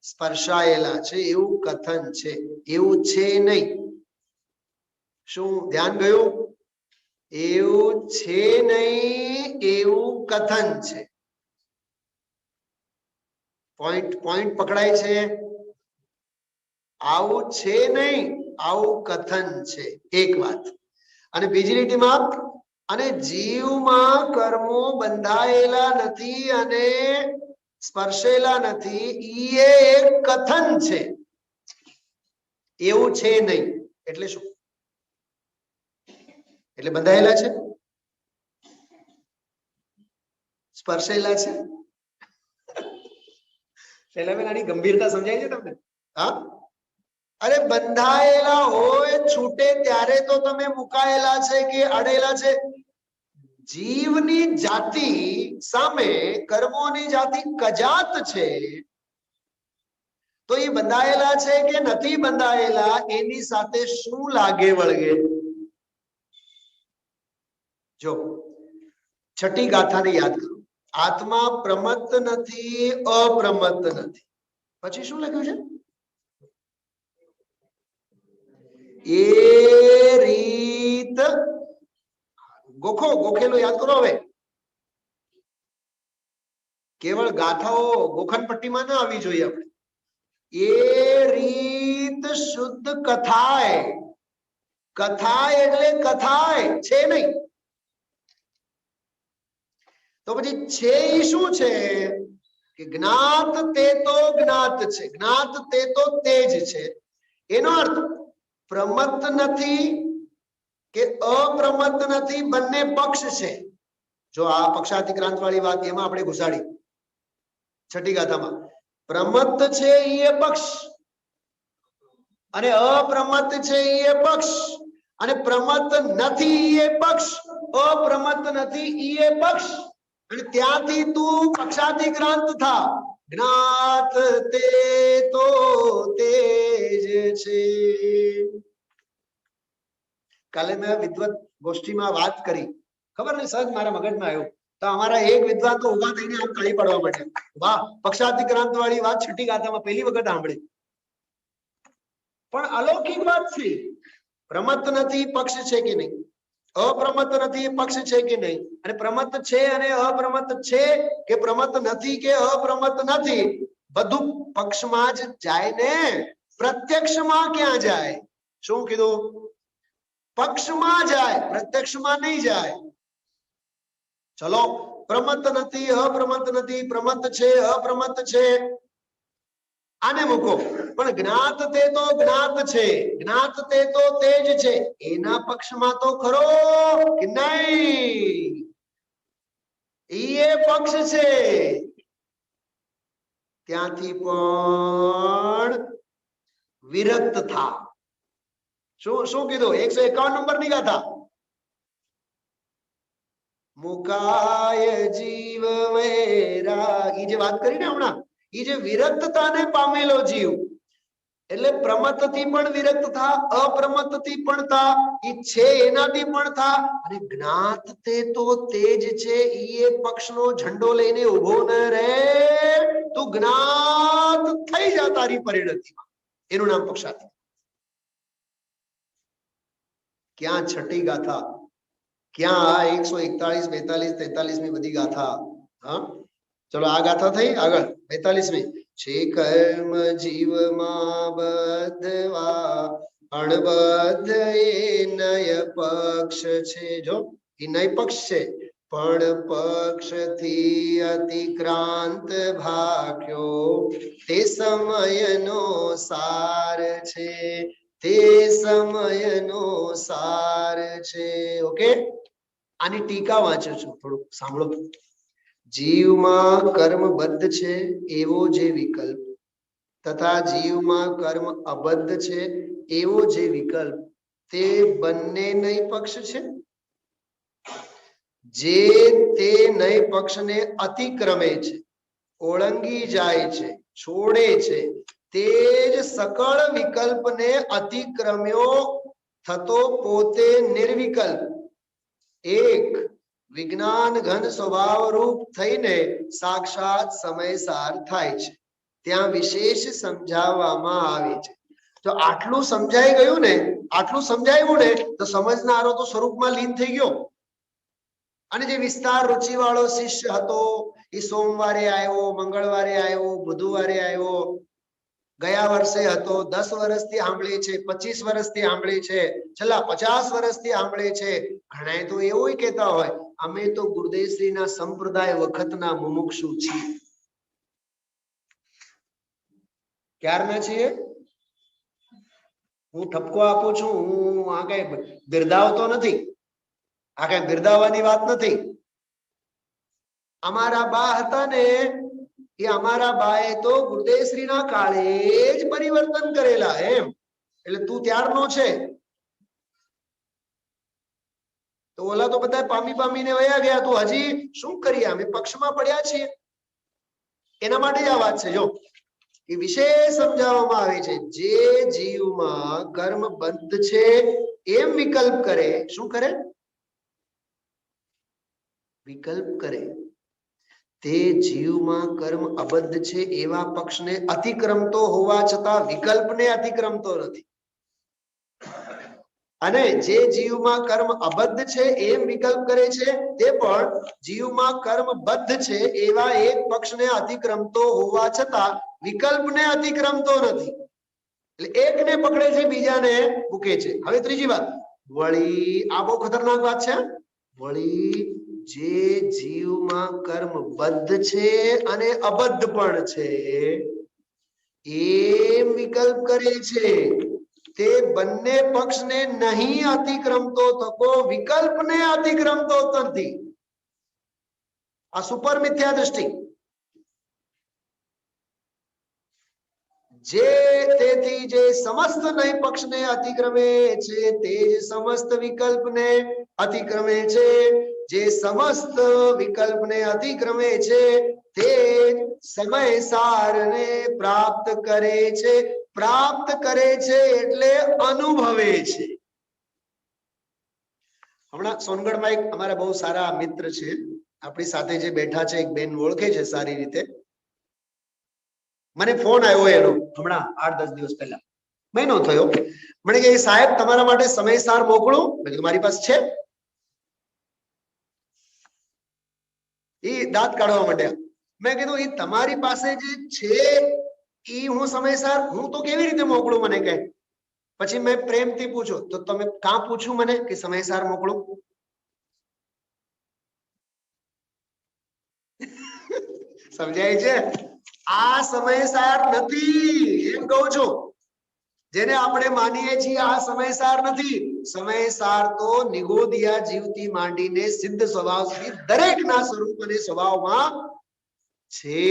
સ્પર્શાયેલા છે એવું કથન છે. એવું છે નહીં. શું ધ્યાન ગયું? એવું છે નહીં, એવું કથન છે. પોઈન્ટ પકડાય છે? આવું છે નહીં, આવું કથન છે. એક વાત. અને બીજી લીટીમાં અને જીવમાં કર્મો બંધાયેલા નથી અને સ્પર્શેલા નથી એ એક કથન છે. એવું છે નહીં એટલે શું? એટલે બંધાયેલા છે, સ્પર્શેલા છે. શૈલાબેન આની ગંભીરતા સમજાય છે તમને? હા, અરે બંધાયેલા હોય છૂટે ત્યારે તો તમે મુકાયેલા છે કે અડેલા છે. જીવની જાતિ સામે કર્મોની જાતિ કજાત છે તો એ બંધાયેલા છે કે નથી બંધાયેલા એની સાથે શું લાગે વળગે? જો છઠ્ઠી ગાથાને યાદ કરો. આત્મા પ્રમત્ત નથી, અપ્રમત્ત નથી. પછી શું લખ્યું છે? એ રીત ગોખેલો યાદ કરો. હવે કેવળ ગાથાઓ ગોખન પટ્ટીમાં ના આવી જોઈએ આપણે. એ રીત શુદ્ધ કથાય. કથાય એટલે કથાય છે નહીં. તો પછી છે એ શું છે? કે જ્ઞાત તે તો જ્ઞાત છે, જ્ઞાત તે તો તેજ છે. એનો અર્થ પ્રમત્ત નથી કે અપ્રમત્ત નથી, બંને પક્ષ છે. જો આ પક્ષાતિક્રાંત વાળી વાત એમાં આપણે ઘુસાડી છઠ્ઠી ગાથામાં. પ્રમત્ત છે એ પક્ષ અને અપ્રમત્ત છે એ પક્ષ અને પ્રમત્ત નથી એ પક્ષ, અપ્રમત્ત નથી એ પક્ષ. અને ત્યાંથી તું પક્ષાધિક્રાંત થા. જ્ઞાત તે તો તેજ છે. કાલે મેં વિદ્વત ગોષ્ઠીમાં વાત કરી, ખબર ને, સહજ મારા મગજમાં આવ્યું. તો અમારા એક વિદ્વાન તો ઉભા થઈને આમ તાળી પાડવા માંડ્યા. વાહ, પક્ષાધિક્રાંત વાળી વાત છઠ્ઠી ગાથામાં પહેલી વખત સાંભળી. પણ અલૌકિક વાત છે. પ્રમત્ત નથી, પક્ષ છે કે નહીં? અપ્રમત્ત નથી, પક્ષ છે કે નહીં? અને પ્રમત્ત છે અને અપ્રમત્ત છે કે પ્રમત્ત નથી કે અપ્રમત્ત નથી, બધું પક્ષમાં જ જાય ને. પ્રત્યક્ષમાં ક્યાં જાય? શું કીધું? પક્ષમાં જાય, પ્રત્યક્ષમાં નહીં જાય. ચલો, પ્રમત્ત નથી, અપ્રમત્ત નથી, પ્રમત્ત છે, અપ્રમત્ત છે, આને મૂકો. પણ જ્ઞાત તે તો જ્ઞાત છે, જ્ઞાત તે તો તેજ છે, એના પક્ષમાં તો ખરો કે નહીં? એ પક્ષ છે. ત્યાંથી પણ વિરક્ત થા. શું કીધું? 151 નંબર ની ગાથા. મુકાય જીવ વૈરાગી, જે વાત કરી ને હમણાં, એ જે વિરક્તતાને પામેલો જીવ, એટલે પ્રમત્ત થી પણ વિરક્ત થા, અપ્રમત્ત થી પણ થા, ઈ છે એનાથી પણ થા, અને જ્ઞાત તે તો તેજ છે, એ પક્ષનો ઝંડો લઈને ઉભો ન રહે. તું જ્ઞાત થઈ જા તારી પરિણતિમાં. એનું નામ પક્ષાધિ. ક્યાં છઠ્ઠી ગાથા, ક્યાં 141, 42, 43 બધી ગાથા. હા, ચલો આ ગાથા થઈ. આગળ 42મી. છે કર્મ જીવમાં બધવા, અણબદ્ધ એ નય પક્ષ છે. જો એ નય પક્ષ છે, પણ પક્ષથી અતિક્રાંત ભાગ્યો, તે સમયનો સાર છે, તે સમયનો સાર છે. ઓકે, આની ટીકા વાંચું છું, થોડુંક સાંભળો. જીવમાં કર્મબદ્ધ છે એવો જે વિકલ્પ, તથા જીવમાં કર્મ અબદ્ધ છે એવો જે વિકલ્પ, તે બંને નય પક્ષ છે. જે તે નય પક્ષને અતિક્રમે છે, ઓળંગી જાય છે, છોડે છે, તે જ સકળ વિકલ્પને અતિક્રમ્યો થતો પોતે નિર્વિકલ્પ એક વિજ્ઞાન ઘન સ્વભાવ રૂપ થઈને સાક્ષાત સમયસાર થાય છે. ત્યાં વિશેષ સમજાવવામાં આવે છે. તો આટલું સમજાઈ ગયું ને, આટલું સમજાયું ને, તો સમજનારો તો સ્વરૂપમાં લીન થઈ ગયો. અને જે વિસ્તાર રુચિ વાળો શિષ્ય હતો, એ સોમવારે આવ્યો, મંગળવારે આવ્યો, બુધવારે આવ્યો, ગયા વર્ષે હતો, 10 વર્ષથી સાંભળે છે, 25 વર્ષથી સાંભળે છે, છેલ્લા 50 વર્ષથી સાંભળે છે. ઘણા તો એવું કહેતા હોય, અમે તો ગુરુદેવશ્રીના સંપ્રદાય વખતના મુમુક્ષુ છીએ. ક્યારના છીએ? હું ઠપકો આપું છું, હું આ કઈ બિરદાવતો નથી, આ કઈ બિરદાવવાની વાત નથી. અમારા બા હતા ને, એ અમારા બાએ તો ગુરુદેવશ્રીના કાળે જ પરિવર્તન કરેલા એમ. એટલે તું ત્યારનો છે. તો ઓલા તો બધા પામીને વયા ગયા, તું હજી શું કરીએ? અમે પક્ષમાં પડ્યા છીએ. એના માટે જ આ વાત છે. જો એ વિશેષ સમજાવવામાં આવે છે, જે જીવમાં કર્મ બંધ છે એમ વિકલ્પ કરે. શું કરે? વિકલ્પ કરે. તે જીવમાં કર્મ અબદ્ધ છે એવા પક્ષને અતિક્રમતો હોવા છતાં વિકલ્પને અતિક્રમતો નથી. અને જે જીવમાં કર્મ અબદ્ધ છે એમ વિકલ્પ કરે છે, તે પણ જીવમાં કર્મ બદ્ધ છે એવા એક પક્ષને અતિક્રમતો હોવા છતાં વિકલ્પને અતિક્રમતો નથી. એટલે એકને પકડે છે, બીજાને મૂકે છે. હવે ત્રીજી વાત, વળી આ બહુ ખતરનાક વાત છે. વળી જે જીવમાં કર્મ બદ્ધ છે અને અબદ્ધ પણ છે એમ વિકલ્પ કરે છે, તે બંને પક્ષને નહીં અતિક્રમતો થકો વિકલ્પને અતિક્રમતો નથી. આ સુપર મિથ્યા દ્રષ્ટિ. જે તેથી જે સમસ્ત નય પક્ષને અતિક્રમે છે, તે જ સમસ્ત વિકલ્પને અતિક્રમે છે. જે સમસ્ત વિકલ્પને અતિક્રમે છે તે સમય સારને પ્રાપ્ત કરે છે. પ્રાપ્ત કરે છે એટલે અનુભવે છે. હમણાં સોનગઢમાં એક અમારા બહુ સારા મિત્ર છે, આપણી સાથે જે બેઠા છે, એક બેન ઓળખે છે સારી રીતે. મને ફોન આવ્યો એનો હમણાં 8-10 દિવસ પહેલા, મહિનો થયો. મને કે સાહેબ તમારા માટે સમયસાર મોકલું? મેં કીધું મારી પાસે છે. એ દાંત કાઢવા માંડ્યા. મેં કીધું એ તમારી પાસે જે છે એ હું સમયસાર હું તો કેવી રીતે મોકલું મને કહે. પછી મેં પ્રેમથી પૂછ્યું તો તમે કાં પૂછ્યું મને કે સમયસાર મોકલું? સમજાય છે? આ સમયસાર નથી એમ કહું છું. જેને આપણે માનીએ છીએ આ સમયસાર નથી. સમયસાર તો નિગોદિયા જીવથી માંડીને સિદ્ધ સ્વભાવ સુધી દરેકના સ્વરૂપ અને સ્વભાવમાં છે,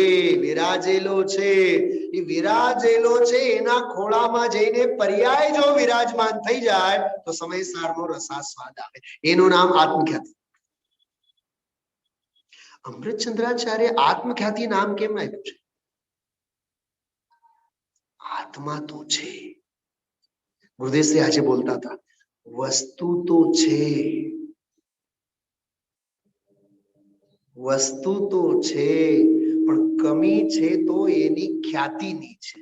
વિરાજેલો છે. એ વિરાજેલો છે એના ખોળામાં જઈને પર્યાય જો વિરાજમાન થઈ જાય તો સમયસારનો રસાસ્વાદ આવે. એનું નામ આત્મખ્યાતિ. અમૃતચંદ્રાચાર્ય આત્મખ્યાતિ નામ કેમ આપ્યું છે? આત્મા તો છે. ગુરુદેવશ્રી આજે બોલતા હતા, વસ્તુ તો છે, વસ્તુ તો છે, પણ કમી છે તો એની ખ્યાતિની છે.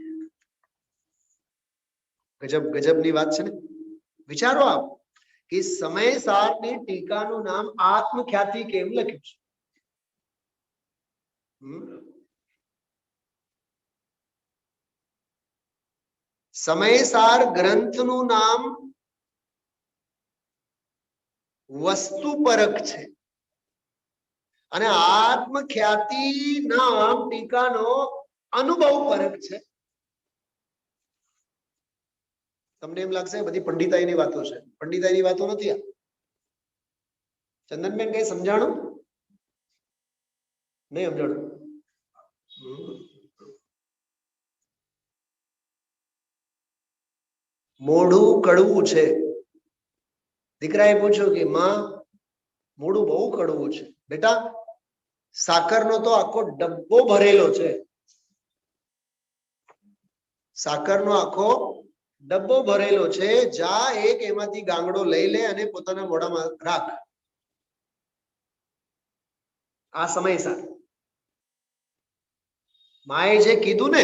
ગજબ ગજબની વાત છે ને. વિચારો આપ કે સમયસારની ટીકાનું નામ આત્મખ્યાતિ કેમ લખ્યું છે? સમયસાર ગ્રંથનું નામ વસ્તુપરક છે અને આત્મખ્યાતિ નામ ટીકાનો અનુભવ પરક છે. તમને એમ લાગશે બધી પંડિતાઈની વાતો છે. પંડિતાઈની વાતો નથી આ. ચંદનબેન કઈ સમજાણું? નહીં સમજાણું? મોઢું કડવું છે. દીકરાએ પૂછ્યું કે માં મોઢું બહુ કડવું છે. બેટા સાકરનો તો આખો ડબ્બો ભરેલો છે. સાકરનો આખો ડબ્બો ભરેલો છે. જા એક એમાંથી ગાંગડો લઈ લે અને પોતાના મોઢામાં રાખ. આ સમયસાર. માએ જે કીધું ને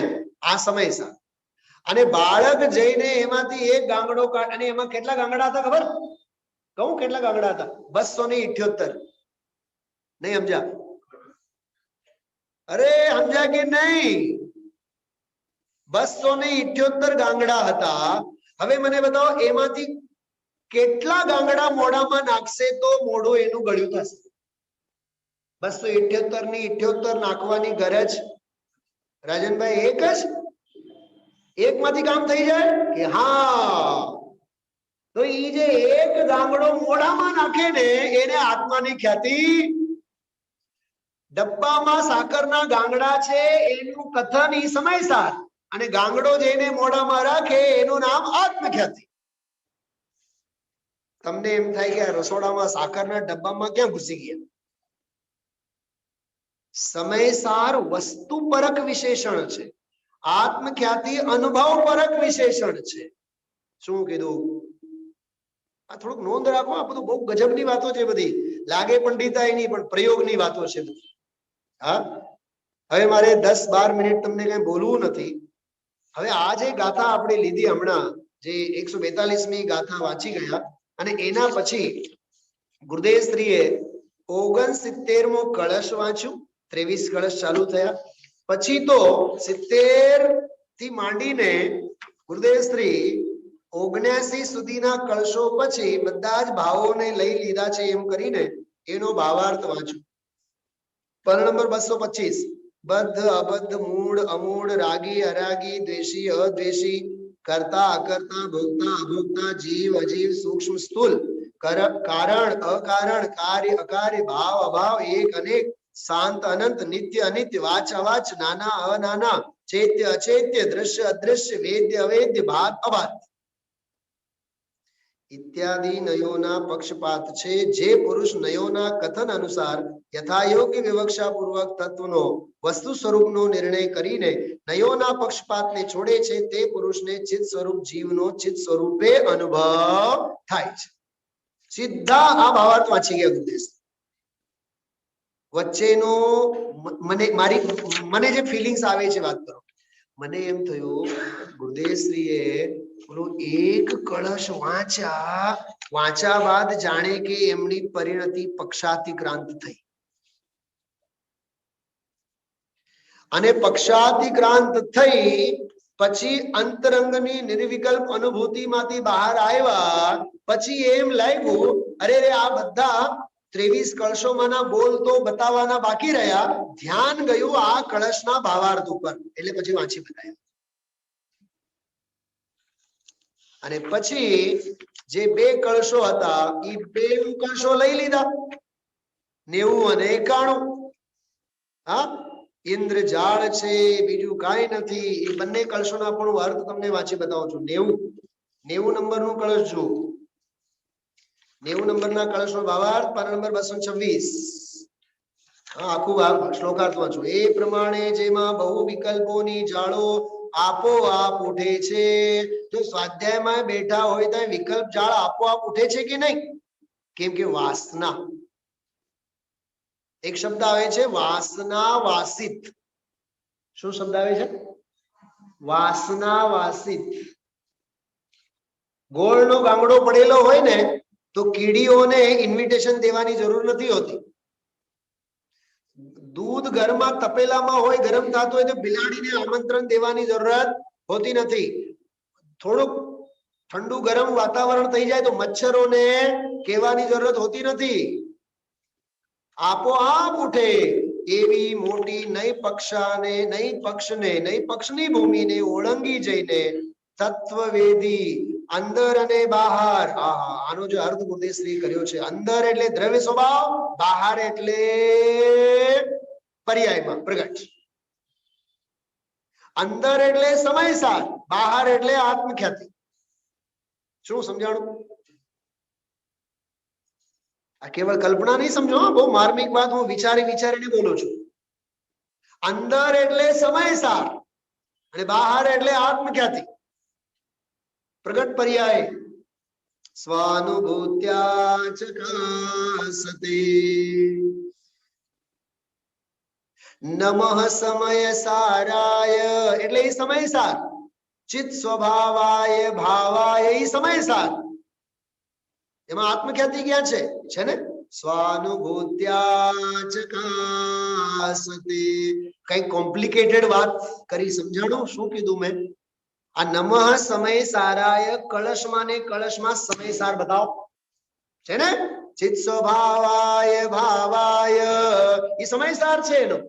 આ સમયસાર. અને બાળક જઈને એમાંથી એક ગાંગડો કાઢ, અને એમાં કેટલા ગાંગડા હતા ખબર? કહું કેટલા ગાંગડા હતા? 278. નહીં સમજ્યા? અરે સમજ્યા કે નહીં? 278 ગાંગડા હતા. હવે મને બતાવો એમાંથી કેટલા ગાંગડા મોઢામાં નાખશે તો મોઢું એનું ગળ્યું થશે? 278 ની 78 નાખવાની ગરજ રાજનભાઈ એક જ? એકમાંથી કામ થઈ જાય કે હા? તો એ જે એક ગાંગડો મોઢામાં નાખે ને એને આત્માની ખ્યાતિ. ડબ્બામાં સાકરના ગાંગડા છે એનું કથન ઈ સમયસાર, અને ગાંગડો જઈને મોઢામાં રાખે એનું નામ આત્મખ્યાતિ. તમને એમ થાય કે રસોડામાં સાકરના ડબ્બામાં ક્યાં ઘૂસી ગયા? સમયસાર વસ્તુ પરક વિશેષણ છે. આત્મખ્યાતિ અનુભવ પરક વિશેષણ છે. શું કીધું? આ થોડુંક નોંધ રાખો. આ બધું બહુ ગજબની વાતો છે બધી. લાગે પંડિતાઈ ની પણ પ્રયોગની વાતો છે બધી. હા, હવે મારે 10-12 મિનિટ તમને કઈ બોલવું નથી. હવે આ જે ગાથા આપણે લીધી હમણાં, જે 142મી ગાથા વાંચી ગયા, અને એના પછી ગુરુદેવશ્રીએ 69મો કળશ વાંચ્યું. 23 કળશ ચાલુ થયા. પછી તો 70 થી માંડીને ગુરુદેવશ્રી 79 સુધીના કળશો પછી બધા જ ભાવોને લઈ લીધા છે એમ કરીને એનો ભાવાર્થ વાંચ્યું. પર્ણ નંબર 225. બદ્ધ અબદ્ધ મૂળ અમૂળ રાગી અરાગી દ્વેષી અદ્વેષી કર્તા અકર્તા ભોગતા અભોગતા જીવ અજીવ સૂક્ષ્મ સ્થૂલ કારણ અકારણ કાર્ય અકાર્ય ભાવ અભાવ એક અનેક શાંત અનંત નિત્ય અનિત્ય વાચ અવાચ નાના અનાના ચૈત્ય અચૈત્ય દ્રશ્ય અદ્રશ્ય વેદ્ય અવેદ્ય ભાત અભાત. इत्यादि नयोना पक्षपात छे। जे पुरुष नयोना कथन अनुसार यथायोग्य विवक्षा पूर्वक तत्वनो वस्तु स्वरूपनो निर्णय करीने नयोना पक्षपातने छोड़े छे ते पुरुषने चित स्वरूप जीवनो चित स्वरूपे अनुभव थाय छे। सीधा आ भावार्थ वांची गया गुरुदेव। वच्चेनो મને જે ફીલિંગ્સ આવે છે વાત કરો। મને એમ થયું ગુરુદેવશ્રીએ પેલો એક કળશ વાંચ્યા બાદ જાણે કે એમની પરિણતિ પક્ષાતિક્રાંત થઈ અને પક્ષાતિક્રાંત થઈ પછી અંતરંગની નિર્વિકલ્પ અનુભૂતિમાંથી બહાર આવ્યા પછી એમ લાગ્યું અરે રે આ બધા 23 કળશોમાંના બોલ તો બતાવવાના બાકી રહ્યા ધ્યાન ગયું આ કળશના ભાવાર્થ ઉપર એટલે પછી વાંચી બતાવ્યા અને પછી જે બે કળશો હતા ઈ બે કળશો લઈ લીધા 90 અને 91 હા ઇન્દ્રજાળ છે બીજું કાઈ નથી એ બંને કળશોના પણ અર્થ તમને વાંચી બતાવું છું 90 નંબરનું કળશ જો 90 નંબરના કળશનો ભાવાર્થ પાના નંબર 226 આખું શ્લોકાર્થ વાંચો એ પ્રમાણે જેમાં બહુ વિકલ્પોની જાળો આપોઆપ ઉઠે છે જો સ્વાધ્યાયમાં બેઠા હોય તો વિકલ્પ જાળ આપોઆપ ઉઠે છે કે નહીં કેમ કે વાસના એક શબ્દ આવે છે વાસના વાસિત શું શબ્દ આવે છે વાસના વાસિત ગોળનો ગાંગડો પડેલો હોય ને તો કીડીઓને ઇન્વિટેશન દેવાની જરૂર નથી હોતી दूध गरमा तपेलाમાં હોય ગરમ થાતો હોય તો બિલાડીને આમંત્રણ દેવાની જરૂરત હોતી નથી થોડું ઠંડુ ગરમ વાતાવરણ થઈ જાય તો મચ્છરોને કહેવાની જરૂરત હોતી નથી આપોઆપ ઉઠે એવી મોટી નઈ પક્ષાને નઈ પક્ષને નઈ પક્ષની ભૂમિને ઓળંગી જઈને તત્વવેદી અંદર અને બહાર આનો જે અર્થ ગુરુદેવશ્રી કર્યો છે અંદર એટલે દ્રવ્ય સ્વભાવ બહાર એટલે पर्यायમાં પ્રગટ અંદર એટલે સમયસાર બહાર એટલે આત્મખ્યાતિ શું સમજાણું આ કેવળ કલ્પના નહીં સમજો બહુ માર્મિક વાત હું વિચારીને બોલું છું અંદર એટલે સમયસાર અને બહાર એટલે આત્મખ્યાતિ પ્રગટ પર્યાય સ્વાનુભૂત્યા ચકાસતે नमः समय साराय એટલે એ સમયસાર ચિત સ્વભાવાય ભાવાય એ સમયસાર એમાં આત્મખ્યાતિ ક્યાં છે ને સ્વાનુભૂત્યા ચકાસતે કઈ કોમ્પ્લિકેટેડ વાત કરી સમજાણું શું કીધું મેં આ નમઃ समय साराय કળશમાં ને કળશમાં સમયસાર બતાવો છે ને ચિત સ્વભાવાય ભાવાય એ સમયસાર છે એનો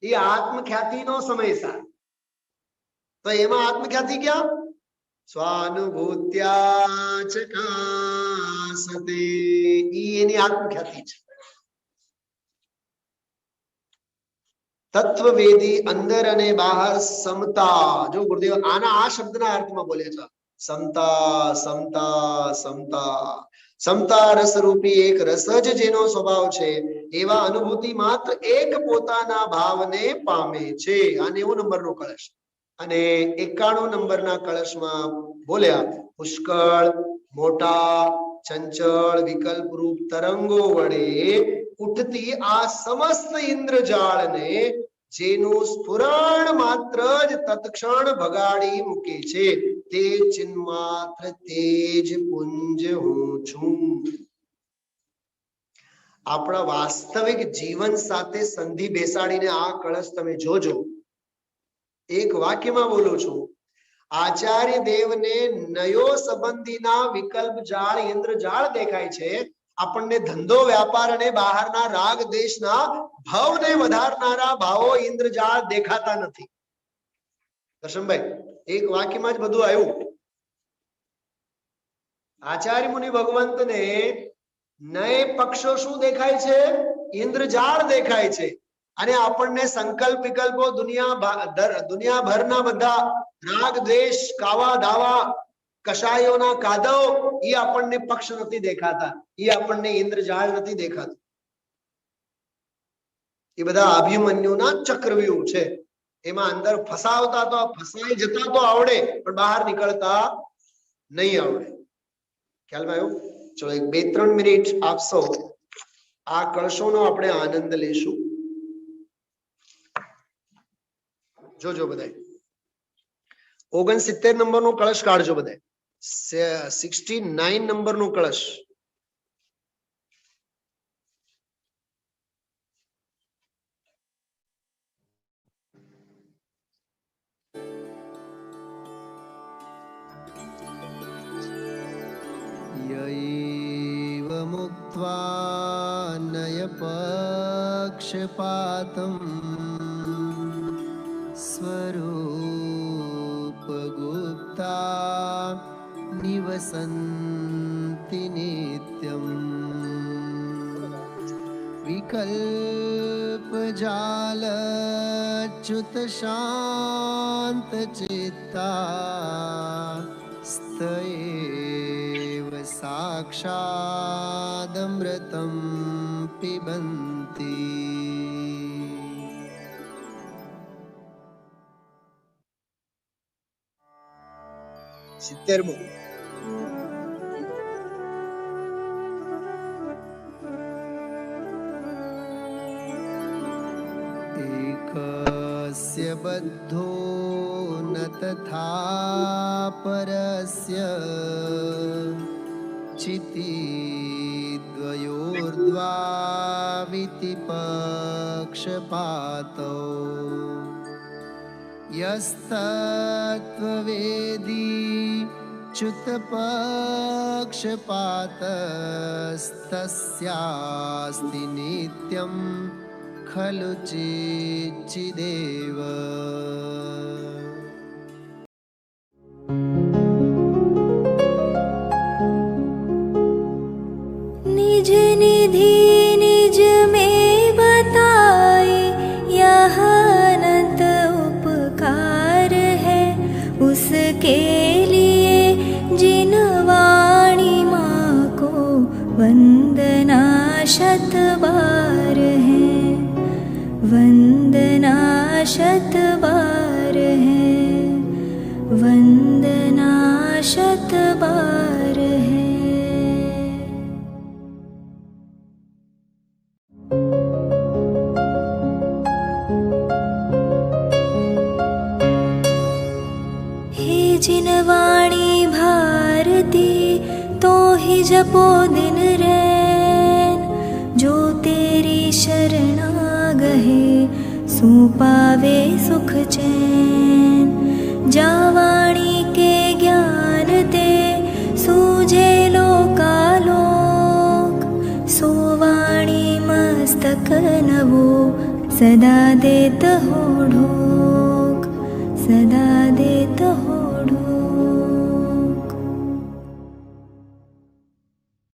ये आत्मख्याति नो समयसार तो एमा आत्मख्याति क्या स्वानुभूत्या चकासते ई एनी आत्मख्याति छे तत्ववेदी अंदर अने बाहर समता जो गुरुदेव आना आ शब्दना अर्थमां बोले छे समता समता समता समता रस रूपी एक रस ज जेनो स्वभाव छे एवा अनुभूति मात्र एक पोताना भावने पामे छे आ 90 नंबरनो कलश अने 91 नंबरना कलशमां बोल्या पुष्कळ मोटा चंचल विकल्प रूप तरंगो वडे उठती आ समस्त इंद्रजाळने जेनु स्फुरण मात्र ज तत्क्षण भगाड़ी मूके छे ते चिन्मात्र तेज पुंज हूं छूं આપણા વાસ્તવિક જીવન સાથે સંધિ બેસાડીને આ કળશ તમે જોજો એક વાક્યમાં બોલું છું આચાર્ય દેવને નયો સંબંધીના વિકલ્પ જાળ ઇન્દ્રજાળ દેખાય છે આપણને ધંધો વ્યાપાર અને બહારના રાગ દેશના ભાવને વધારનારા ભાવો ઇન્દ્રજાળ દેખાતા નથી દર્શનભાઈ એક વાક્યમાં જ બધું આવ્યું આચાર્ય મુનિ ભગવંતને नए पक्षो शू देखाय छे इंद्रजाल देखाय छे अने आपणने संकल्प विकल्पो दुनिया भरना बधा राग द्वेष कावा दावा કશાયોના કાદવ એ આપણને પક્ષ નથી દેખાતા, એ આપણને ઇન્દ્રજાળ નથી દેખાતું. એ બધા અભિમન્યુના ચક્રવ્યૂહ છે. એમાં અંદર ફસાવતા તો ફસાઈ જતા તો આવડે, પણ બહાર નીકળતા નહીં આવડે. ખ્યાલમાં આવ્યું? ચલો 2-3 મિનિટ આપશો, આ કળશોનો આપણે આનંદ લેશું. જોજો બધાય 69 નંબરનો કળશ કાઢજો બધાય. 69 નંબરનો કળશ. यैव मुक्त्वा नयपक्षपातं स्वरूपगुप्ता निवसन्ति नित्यं विकल्पजालच्युतशान्तचित्ता स्तयेव साक्षादमृतं पिबन्ति. સિત્તેરમો. एकस्य बद्धो न तथा परस्य चितिद्वयोर्द्वाविति पक्षपातौ यस्तत्त्ववेदी च्युतपक्षपातस्तस्यास्ति नित्यं खलु चिच्चिदेव. निज निधि निज में बताए, यह अनंत उपकार है उसके लिए जिन वाणी माँ को वंदना शत बार है, वंदना शत बार है, वंदना शत बार है. हे जिन वाणी भारती तो ही जपो दिन रैन, जो तेरी शरणा गहे सो पावे सुख चैन. जा वाणी के ज्ञान ते सूझे लोकालोक, सो वाणी मस्तक नवो सदा देत हो ढोक, सदा देत हो